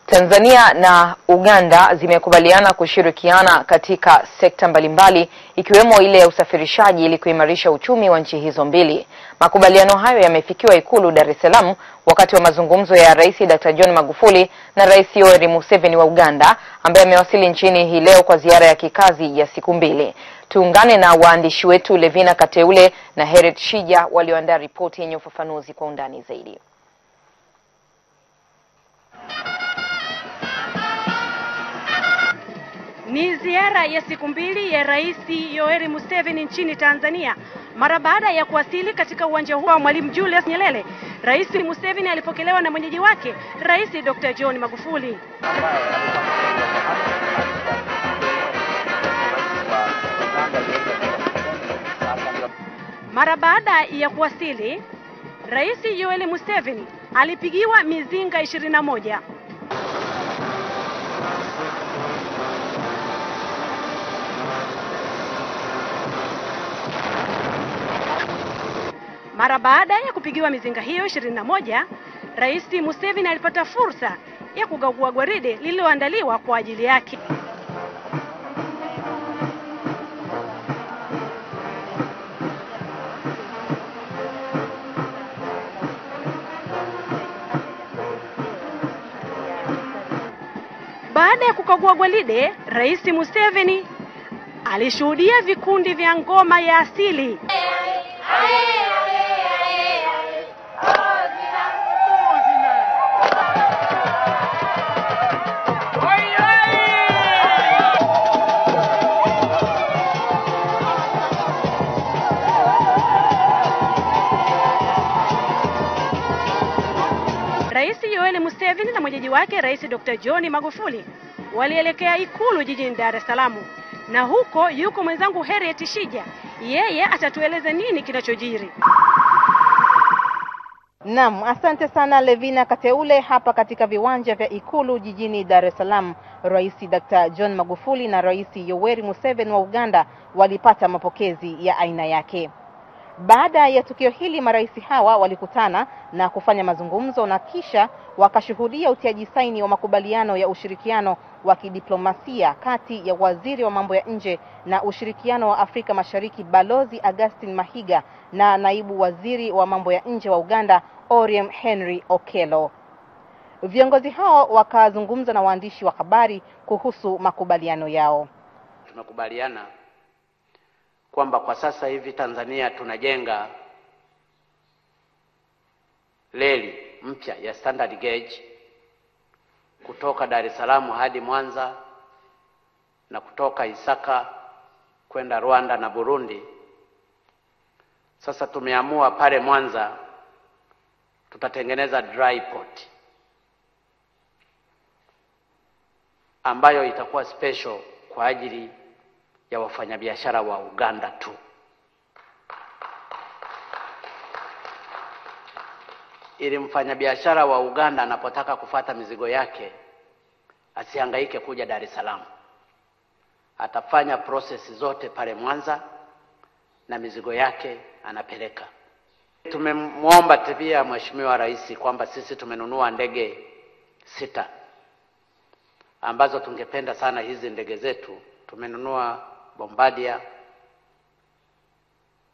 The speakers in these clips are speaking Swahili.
Tanzania na Uganda zimekubaliana kushirikiana katika sekta mbalimbali ikiwemo ile ya usafirishaji ili kuimarisha uchumi wa nchi hizo mbili. Makubaliano hayo yamefikiwa Ikulu Dar es Salaam wakati wa mazungumzo ya Rais Dr. John Magufuli na Rais Yoweri Museveni wa Uganda, ambaye amewasili nchini hii leo kwa ziara ya kikazi ya siku mbili. Tuungane na waandishi wetu Levina Kateule na Heret Shija walioandaa ripoti yenye ufafanuzi kwa undani zaidi. Ni ziara ya siku mbili ya Rais Yoweri Museveni nchini Tanzania. Mara baada ya kuwasili katika uwanja huo wa Mwalimu Julius Nyerere, Rais Museveni alipokelewa na mwenyeji wake, Rais Dr. John Magufuli. Mara baada ya kuwasili, Rais Yoweri Museveni alipigiwa mizinga 21. Mara baada ya kupigiwa mizinga hiyo 21, Rais Museveni alipata fursa ya kugagua gwaride lililoandaliwa kwa ajili yake. Baada ya kukagua gwaride, Rais Museveni alishuhudia vikundi vya ngoma ya asili. Rais Yoweri Museveni na mwenyeji wake Rais Dr. John Magufuli walielekea Ikulu jijini Dar es Salaam, na huko yuko mwenzangu Heret Shija. Yeye atatueleza nini kinachojiri. Naam, asante sana Levina Kateule. Hapa katika viwanja vya Ikulu jijini Dar es Salaam, Rais Dr. John Magufuli na Rais Yoweri Museveni wa Uganda walipata mapokezi ya aina yake. Baada ya tukio hili, marais hawa walikutana na kufanya mazungumzo na kisha wakashuhudia utiaji saini wa makubaliano ya ushirikiano wa kidiplomasia kati ya waziri wa mambo ya nje na ushirikiano wa Afrika Mashariki Balozi Augustine Mahiga na naibu waziri wa mambo ya nje wa Uganda Oryem Henry Okello. Viongozi hao wakazungumza na waandishi wa habari kuhusu makubaliano yao. Tumekubaliana kwamba kwa sasa hivi Tanzania tunajenga reli mpya ya standard gauge kutoka Dar es Salaam hadi Mwanza na kutoka Isaka kwenda Rwanda na Burundi. Sasa tumeamua pale Mwanza tutatengeneza dry port ambayo itakuwa special kwa ajili ya wafanyabiashara wa Uganda tu. Ili mfanyabiashara wa Uganda anapotaka kufata mizigo yake asihangaike kuja Dar es Salaam. Atafanya process zote pale Mwanza na mizigo yake anapeleka. Tumemwomba pia Mheshimiwa Rais kwamba sisi tumenunua ndege 6 ambazo tungependa sana hizi ndege zetu. Tumenunua Bombardier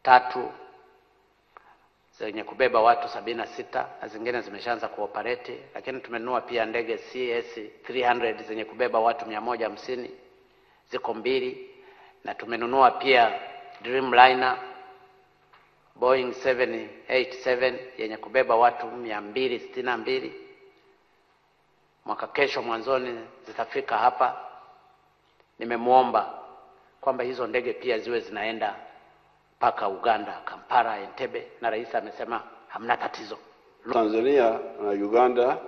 3 zenye kubeba watu 76 na zingine zimeshaanza kuoperate, lakini tumenunua pia ndege CS-300 zenye kubeba watu 150, ziko 2, na tumenunua pia Dreamliner Boeing 787 yenye kubeba watu 262. Mwaka kesho mwanzoni zitafika hapa. Nimemuomba kwamba hizo ndege pia ziwe zinaenda paka Uganda, Kampala, Entebbe, na rais amesema hamna tatizo. Tanzania na Uganda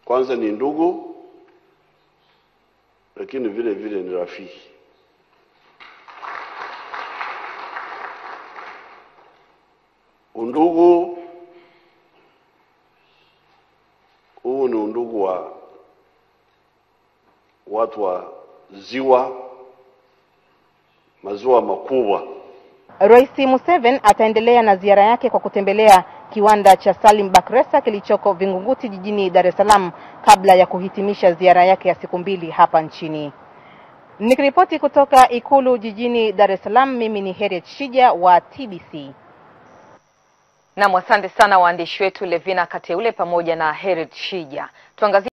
kwanza ni ndugu, lakini vile vile ni rafiki. Undugu huu ni undugu wa watu wa maziwa makubwa. Rais Museveni ataendelea na ziara yake kwa kutembelea kiwanda cha Salim Bakresa kilichoko Vingunguti jijini Dar es Salaam kabla ya kuhitimisha ziara yake ya siku 2 hapa nchini. Nikiripoti kutoka Ikulu jijini Dar es Salaam, mimi ni Harriet Shija wa TBC. Na asante sana waandishi wetu Levina Kateule pamoja na Harriet Shija. Tuangazie